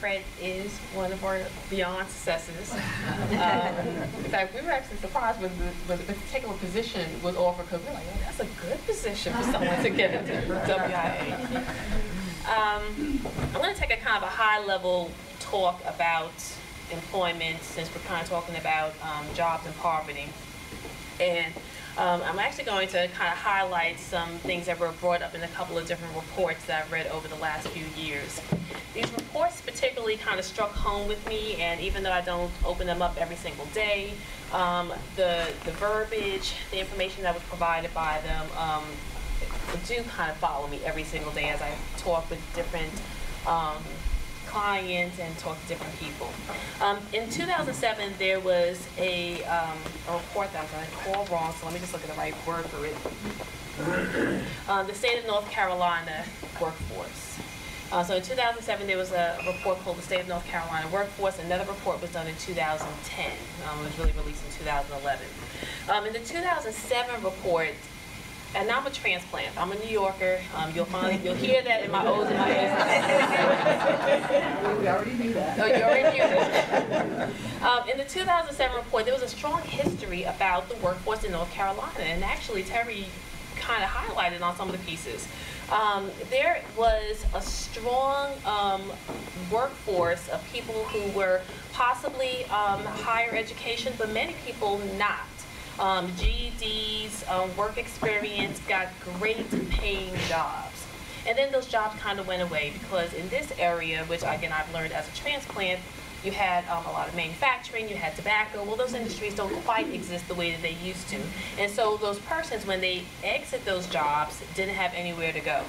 Fred is one of our beyond successes. In fact, we were actually surprised when the particular position was offered, because we're like, oh, that's a good position for someone to get into WIA. I'm going to take a kind of a high-level talk about employment, since we're kind of talking about jobs and poverty. And I'm actually going to kind of highlight some things that were brought up in a couple of different reports that I've read over the last few years. These reports particularly kind of struck home with me, and even though I don't open them up every single day, the verbiage, the information that was provided by them do kind of follow me every single day as I talk with different clients and talk to different people. In 2007, there was a report that I'm going to call wrong, so let me just look at the right word for it. The state of North Carolina workforce. So in 2007, there was a report called the State of North Carolina Workforce. Another report was done in 2010. It was really released in 2011. In the 2007 report, and I'm a transplant. I'm a New Yorker. You'll hear that in my O's and my A's. We already knew that. Oh, you already knew that. In the 2007 report, there was a strong history about the workforce in North Carolina, and actually Terry kind of highlighted on some of the pieces. There was a strong workforce of people who were possibly higher education, but many people not. GEDs, work experience, got great paying jobs. And then those jobs kind of went away, because in this area, which again I've learned as a transplant, you had a lot of manufacturing, you had tobacco. Well, those industries don't quite exist the way that they used to. And so those persons, when they exit those jobs, didn't have anywhere to go.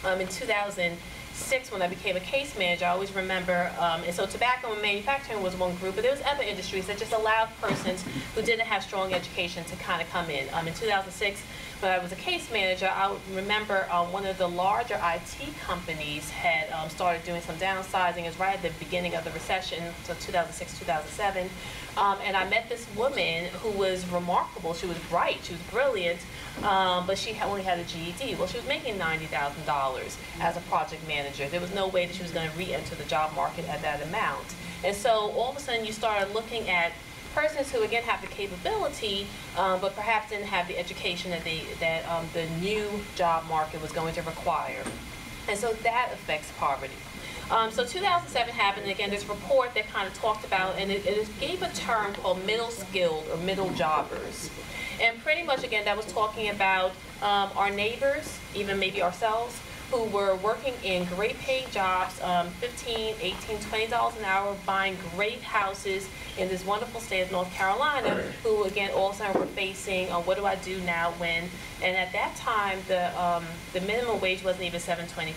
In 2006, when I became a case manager, I always remember, and so tobacco and manufacturing was one group, but there was other industries that just allowed persons who didn't have strong education to kind of come in. In 2006, when I was a case manager, I remember one of the larger IT companies had started doing some downsizing. It was right at the beginning of the recession, so 2006, 2007. And I met this woman who was remarkable. She was bright, she was brilliant, but she only had a GED. Well, she was making $90,000 as a project manager. There was no way that she was going to re-enter the job market at that amount. And so all of a sudden you started looking at persons who again have the capability, but perhaps didn't have the education that the new job market was going to require. And so that affects poverty. So 2007 happened, and again, this report that kind of talked about, and it gave a term called middle skilled or middle jobbers. And pretty much, again, that was talking about our neighbors, even maybe ourselves, who were working in great paid jobs, $15, $18, $20 an hour, buying great houses in this wonderful state of North Carolina, who again also were facing, what do I do now when, and at that time the minimum wage wasn't even $7.25.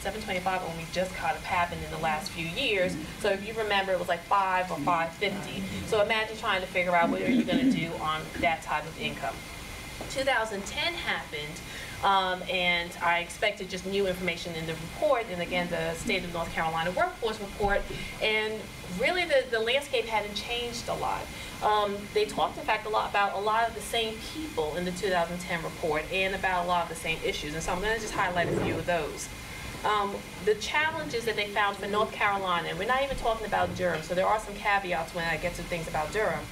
$7.25 only just kind of happened in the last few years. So if you remember, it was like $5 or $5.50. So imagine trying to figure out what are you going to do on that type of income. 2010 happened. And I expected just new information in the report, and again, the State of North Carolina Workforce Report, and really the landscape hadn't changed a lot. They talked, in fact, a lot about a lot of the same people in the 2010 report and about a lot of the same issues, and so I'm going to just highlight a few of those. The challenges that they found for North Carolina, and we're not even talking about Durham, so there are some caveats when I get to things about Durham.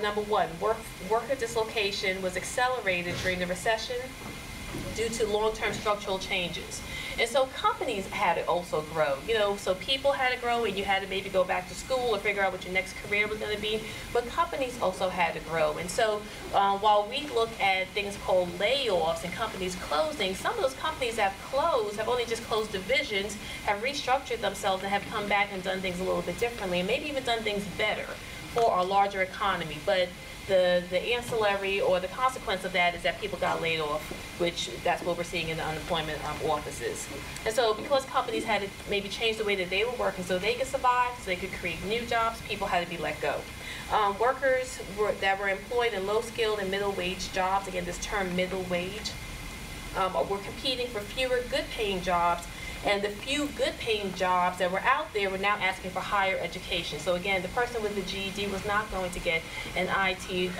Number one, worker dislocation was accelerated during the recession due to long-term structural changes. And so companies had to also grow, so people had to grow, and you had to maybe go back to school or figure out what your next career was going to be, but companies also had to grow. And so while we look at things called layoffs and companies closing, some of those companies that have closed, have only just closed divisions, have restructured themselves and have come back and done things a little bit differently, and maybe even done things better for our larger economy. But the ancillary or the consequence of that is that people got laid off, which that's what we're seeing in the unemployment offices. And so because companies had to maybe change the way that they were working so they could survive, so they could create new jobs, people had to be let go. Workers that were employed in low-skilled and middle-wage jobs, again, this term middle wage, were competing for fewer good-paying jobs And the few good paying jobs that were out there were now asking for higher education. So again, the person with the GED was not going to get an IT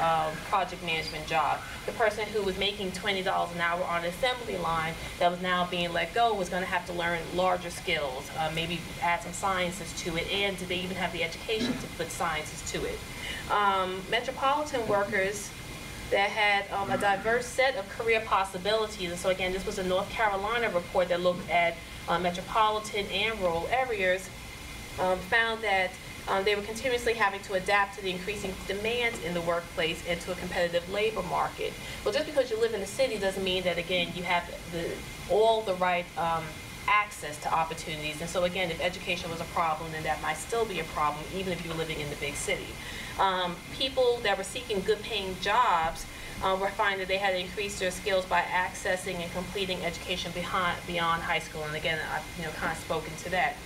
project management job. The person who was making $20 an hour on an assembly line that was now being let go was going to have to learn larger skills, maybe add some sciences to it, and did they even have the education to put sciences to it? Metropolitan workers that had a diverse set of career possibilities. And so again, this was a North Carolina report that looked at metropolitan and rural areas, found that they were continuously having to adapt to the increasing demands in the workplace and to a competitive labor market. Well, just because you live in the city doesn't mean that, again, you have all the right access to opportunities. And so again, if education was a problem, then that might still be a problem, even if you're living in the big city. People that were seeking good paying jobs were finding that they had to increase their skills by accessing and completing education beyond high school. And again, I've kind of spoken to that.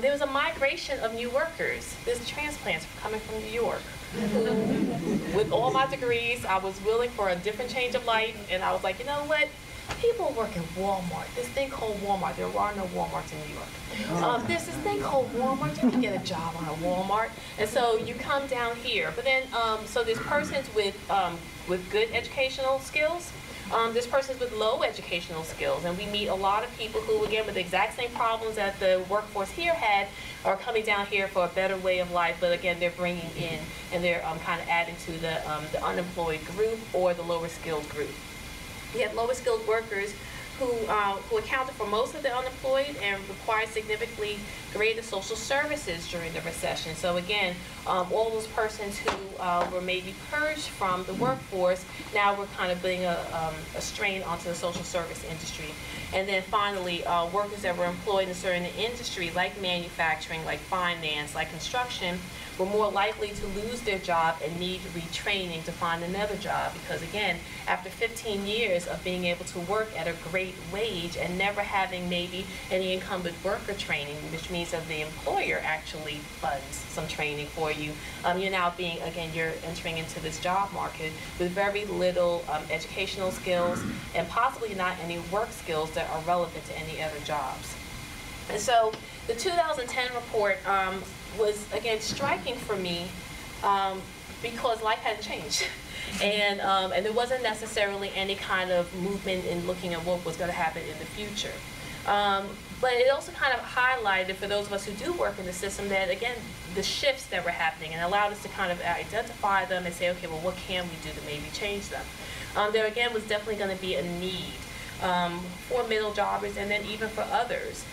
There was a migration of new workers. There's transplants coming from New York. With all my degrees, I was willing for a different change of life, and I was like, you know what? People work in Walmart, this thing called Walmart. There are no Walmarts in New York. There's this thing called Walmart. You can get a job on a Walmart. And so you come down here. But then, so there's persons with good educational skills. There's persons with low educational skills. And we meet a lot of people who, again, with the exact same problems that the workforce here had, are coming down here for a better way of life. But again, they're bringing in, and they're kind of adding to the unemployed group or the lower skilled group. We had lower skilled workers who accounted for most of the unemployed and required significantly greater social services during the recession. So again, all those persons who were maybe purged from the workforce now were kind of putting a strain onto the social service industry. And then finally, workers that were employed in certain industries like manufacturing, like finance, like construction, were more likely to lose their job and need retraining to find another job, because again, after 15 years of being able to work at a great wage and never having maybe any incumbent worker training, which means that the employer actually funds some training for you, you're now you're entering into this job market with very little educational skills and possibly not any work skills that are relevant to any other jobs. And so the 2010 report was, again, striking for me because life hadn't changed. And there wasn't necessarily any kind of movement in looking at what was going to happen in the future. But it also kind of highlighted, for those of us who do work in the system, that, again, the shifts that were happening, and allowed us to kind of identify them and say, okay, well, what can we do to maybe change them? There, again, was definitely going to be a need for middle jobbers and then even for others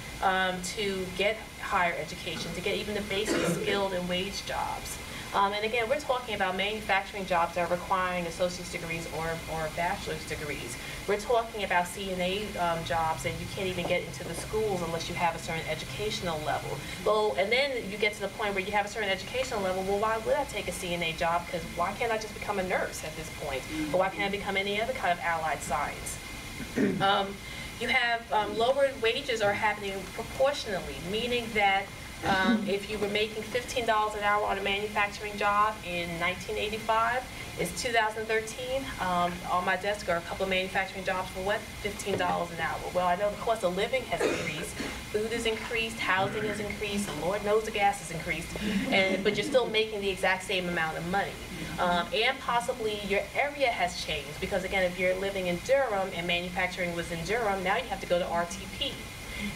to get higher education, to get even the basic skilled and wage jobs. And again, we're talking about manufacturing jobs that are requiring associate's degrees or bachelor's degrees. We're talking about CNA jobs that you can't even get into the schools unless you have a certain educational level. Well, and then you get to the point where you have a certain educational level. Well, why would I take a CNA job? Because why can't I just become a nurse at this point? Or why can't I become any other kind of allied science? You have lower wages are happening proportionally, meaning that if you were making $15 an hour on a manufacturing job in 1985, it's 2013. On my desk are a couple of manufacturing jobs for what? $15 an hour. Well, I know the cost of living has increased, food has increased, housing has increased, and Lord knows the gas has increased, but you're still making the exact same amount of money. And possibly your area has changed, because again, if you're living in Durham and manufacturing was in Durham, now you have to go to RTP.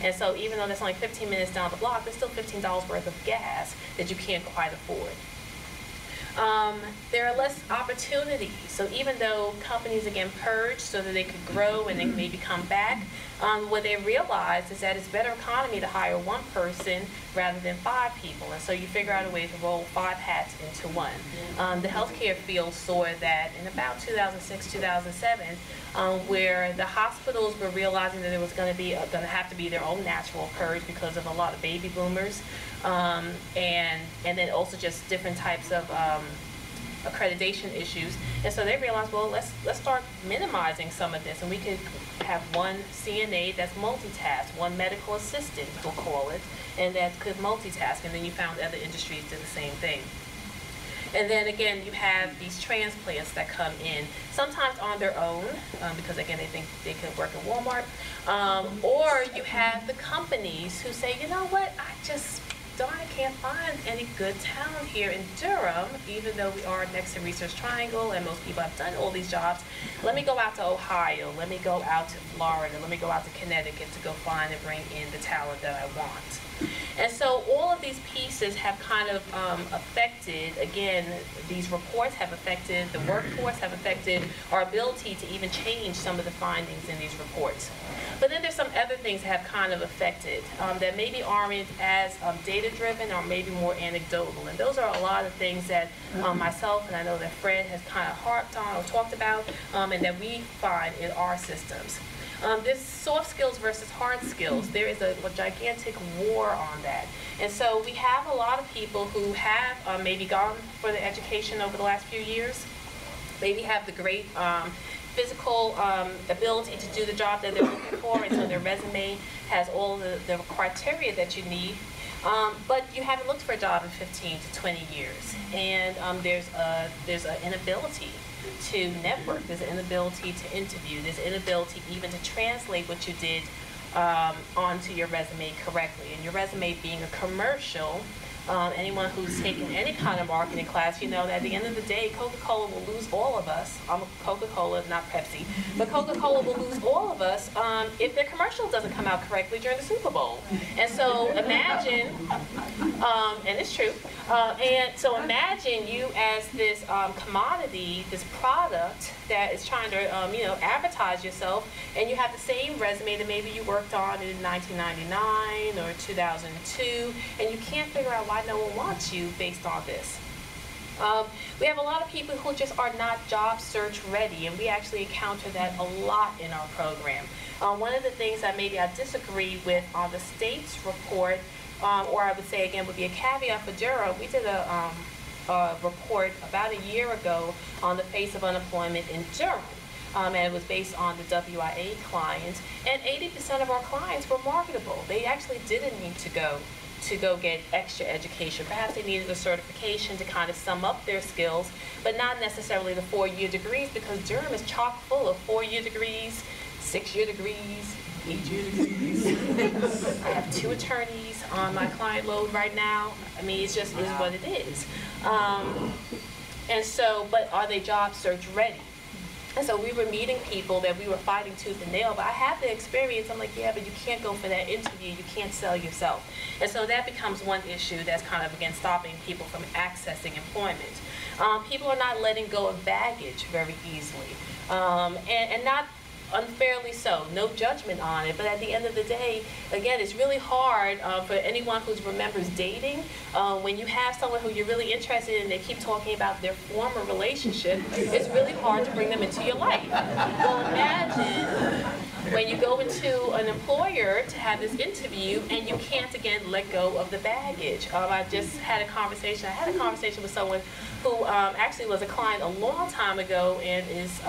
And so even though that's only 15 minutes down the block, there's still $15 worth of gas that you can't quite afford. There are less opportunities. So even though companies, again, purged so that they could grow and then maybe come back, what they realized is that it's better economy to hire one person rather than 5 people. And so you figure out a way to roll 5 hats into one. The healthcare field saw that in about 2006, 2007, where the hospitals were realizing that there was going to have to be their own natural purge because of a lot of baby boomers, and then also just different types of accreditation issues. And so they realized, well, let's start minimizing some of this, and we could have one CNA that's multitask, one medical assistant, we'll call it, and that could multitask. And then you found other industries did the same thing. And then again, you have these transplants that come in, sometimes on their own, because again, they think they can work at Walmart. Or you have the companies who say, you know what, I can't find any good talent here in Durham, even though we are next to Research Triangle and most people have done all these jobs. Let me go out to Ohio, let me go out to Florida, let me go out to Connecticut to go find and bring in the talent that I want. And so all of these pieces have kind of affected, again, these reports have affected the workforce, have affected our ability to even change some of the findings in these reports. But then there's some other things that have kind of affected that maybe aren't as data-driven or maybe more anecdotal. And those are a lot of things that myself and I know that Fred has kind of harped on or talked about and that we find in our systems. This soft skills versus hard skills, there is a gigantic war on that. And so we have a lot of people who have maybe gone for the education over the last few years, maybe have the great physical ability to do the job that they're looking for, and so their resume has all the criteria that you need. But you haven't looked for a job in 15 to 20 years, and there's an inability to network, there's an inability to interview, there's an inability even to translate what you did onto your resume correctly. And your resume being a commercial, anyone who's taken any kind of marketing class, you know that at the end of the day, Coca-Cola will lose all of us. I'm a Coca-Cola, not Pepsi, but Coca-Cola will lose all of us if their commercial doesn't come out correctly during the Super Bowl. And so imagine, and it's true, and so imagine you as this commodity, this product that is trying to advertise yourself, and you have the same resume that maybe you worked on in 1999 or 2002, and you can't figure out why no one wants you based on this. We have a lot of people who just are not job search ready, and we actually encounter that a lot in our program. One of the things that maybe I disagree with on the state's report, or I would say again would be a caveat for Durham, we did a report about a year ago on the face of unemployment in Durham. And it was based on the WIA clients, and 80% of our clients were marketable. They actually didn't need to go get extra education. Perhaps they needed a certification to kind of sum up their skills, but not necessarily the 4-year degrees, because Durham is chock full of 4-year degrees, 6-year degrees, 8-year degrees. I have 2 attorneys on my client load right now. I mean, it just is what it is. And so, but are they job search ready? And so we were meeting people that we were fighting tooth and nail, but I have the experience. I'm like, yeah, but you can't go for that interview. You can't sell yourself. And so that becomes one issue that's kind of, again, stopping people from accessing employment. People are not letting go of baggage very easily, and not unfairly so. No judgment on it, but at the end of the day, again, it's really hard for anyone who remembers dating. When you have someone who you're really interested in, they keep talking about their former relationship, it's really hard to bring them into your life. Well, imagine when you go into an employer to have this interview and you can't, again, let go of the baggage. I just had a conversation. I had a conversation with someone who actually was a client a long time ago and is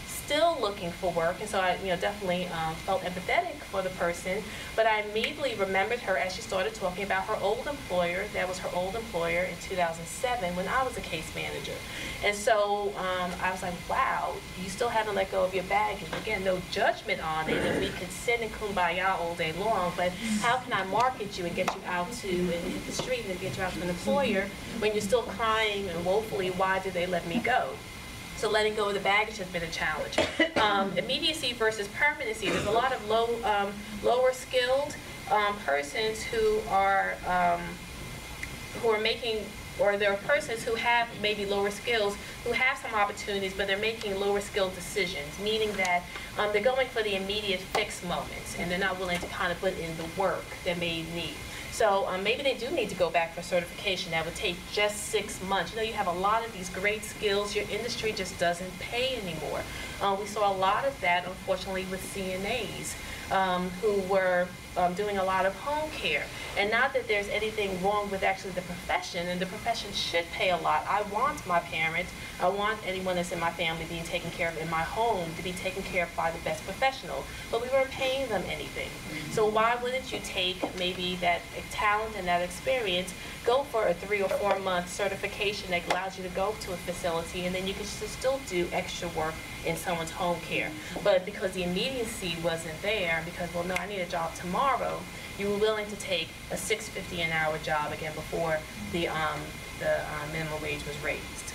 still looking for work, and so I definitely felt empathetic for the person, but I immediately remembered her as she started talking about her old employer. That was her old employer in 2007 when I was a case manager. And so I was like, wow, you still haven't let go of your baggage. Again, no judgment on it, and we could sit in kumbaya all day long, but how can I market you and get you out to and hit the street and get you out to an employer when you're still crying and woefully, why did they let me go? So letting go of the baggage has been a challenge. Immediacy versus permanency. There's a lot of lower skilled persons who are making, or there are persons who have maybe lower skills, who have some opportunities, but they're making lower skilled decisions, meaning that they're going for the immediate fix moments, and they're not willing to kind of put in the work that they need. So maybe they do need to go back for certification. That would take just 6 months. You have a lot of these great skills. Your industry just doesn't pay anymore. We saw a lot of that, unfortunately, with CNAs who were doing a lot of home care. And not that there's anything wrong with actually the profession, and the profession should pay a lot. I want my parents, I want anyone that's in my family being taken care of in my home to be taken care of by the best professional, but we weren't paying them anything. So why wouldn't you take maybe that talent and that experience, go for a 3 or 4 month certification that allows you to go to a facility, and then you can still do extra work in someone's home care. But because the immediacy wasn't there, because, well, no, I need a job tomorrow, you were willing to take a $6.50 an hour job, again, before the minimum wage was raised.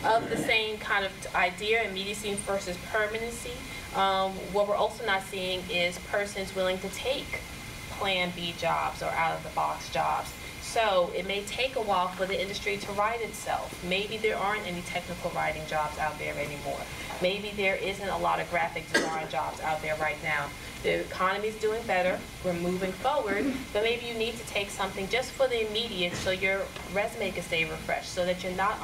Of the same kind of idea, immediacy versus permanency, what we're also not seeing is persons willing to take Plan B jobs or out-of-the-box jobs. So it may take a while for the industry to right itself. Maybe there aren't any technical writing jobs out there anymore. Maybe there isn't a lot of graphic design jobs out there right now. The economy's doing better, we're moving forward, but maybe you need to take something just for the immediate so your resume can stay refreshed, so that you're not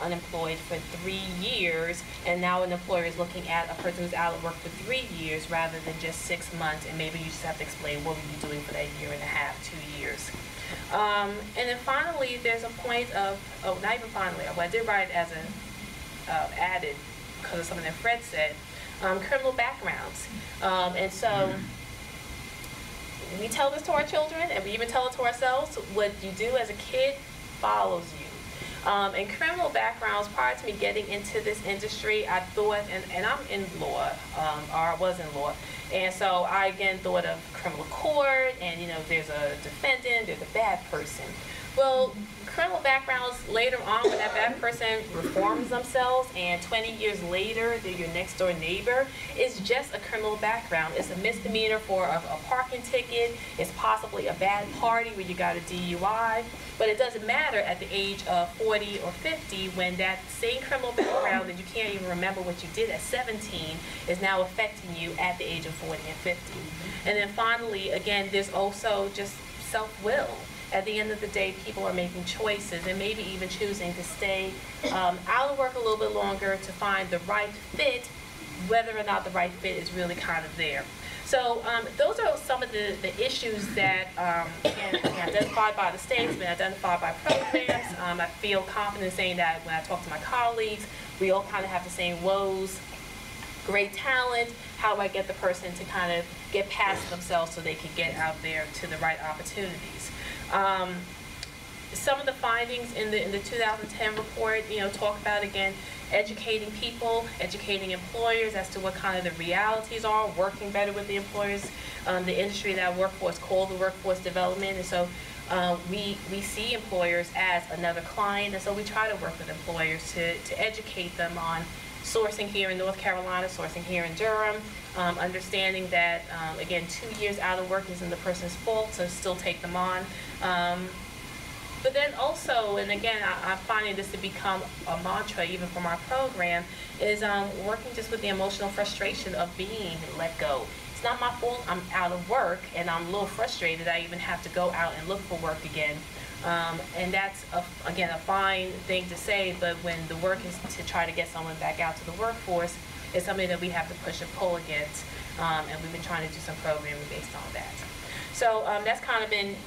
unemployed for 3 years, and now an employer is looking at a person who's out of work for 3 years rather than just 6 months, and maybe you just have to explain what were you doing for that year and a half, 2 years. And then finally, there's a point of, oh, not even finally, well, I did write it as an added because of something that Fred said, criminal backgrounds. And so we tell this to our children, and we even tell it to ourselves. What you do as a kid follows you. And criminal backgrounds, prior to me getting into this industry, I thought, and I'm in law, or I was in law, and so I again thought of criminal court, and you know, there's a defendant, there's a bad person. Well, criminal backgrounds later on, when that bad person reforms themselves, and 20 years later, they're your next door neighbor, it's just a criminal background. It's a misdemeanor for a parking ticket. It's possibly a bad party where you got a DUI. But it doesn't matter at the age of 40 or 50 when that same criminal background that you can't even remember what you did at 17 is now affecting you at the age of 40 and 50. And then finally, again, there's also just self-will. At the end of the day, people are making choices and maybe even choosing to stay out of work a little bit longer to find the right fit, whether or not the right fit is really kind of there. So those are some of the issues that can be identified by the states, been identified by programs. I feel confident saying that when I talk to my colleagues, we all kind of have the same woes. Great talent, how do I get the person to kind of get past themselves so they can get out there to the right opportunities. Some of the findings in the 2010 report, you know, talk about, again, educating people, educating employers as to what kind of the realities are, working better with the employers. The industry that I work for is called the workforce development, and so we see employers as another client, and so we try to work with employers to educate them on sourcing here in North Carolina, sourcing here in Durham, understanding that, again, 2 years out of work isn't the person's fault, so still take them on. But then also, and again, I'm finding this to become a mantra even from our program, is working just with the emotional frustration of being let go. It's not my fault I'm out of work and I'm a little frustrated I even have to go out and look for work again. And that's, again, a fine thing to say, but when the work is to try to get someone back out to the workforce, it's something that we have to push and pull against, and we've been trying to do some programming based on that. So that's kind of been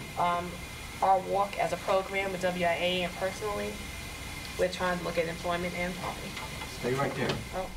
our walk as a program with WIA, and personally, we're trying to look at employment and poverty. Stay right there. Oh.